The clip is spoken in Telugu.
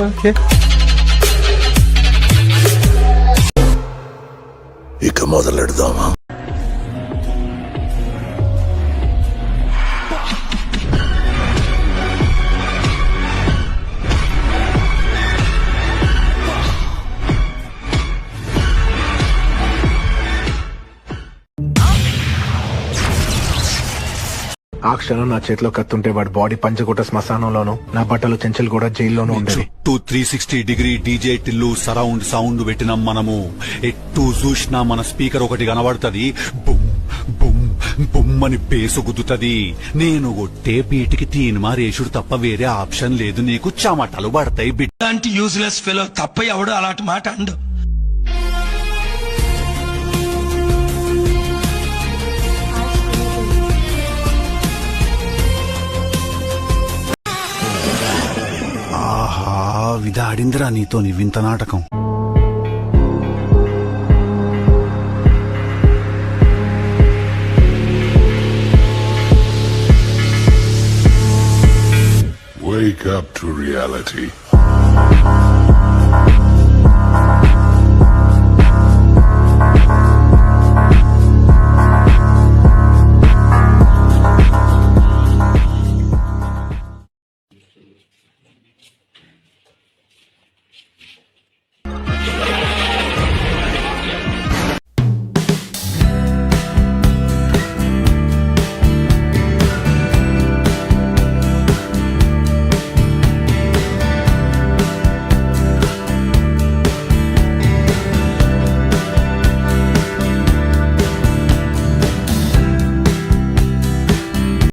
ఓకే. ఇక మొదలెడదామా? ఆ క్షణం నా చేతిలో కత్తుంటే వాడి బాడీ పంచకోట శ్మశానంలోను, నా బట్టలు చెంచల్ కూడా జైల్లోనూ ఉండేవి. చుట్టూ 360 degree DJ Tillu surround sound పెట్టినాం మనము. ఎట్టు చూసినా మన స్పీకర్ ఒకటి కనబడుతుంది. బుమ్ బుమ్ బుమ్ అని పేసు గుద్దుతది. నేను కొట్టే బీటికి తీన్మారేషుడు తప్ప వేరే ఆప్షన్ లేదు. నీకు చెమటలు పడతాయి బిడ్డ. ఇలాంటి యూజ్లెస్ ఫెలో తప్ప ఎవడు అలాంటి మాట అండు. ఆహా, విధాడిందిరా నీతో నీ వింత నాటకం. Wake up to reality.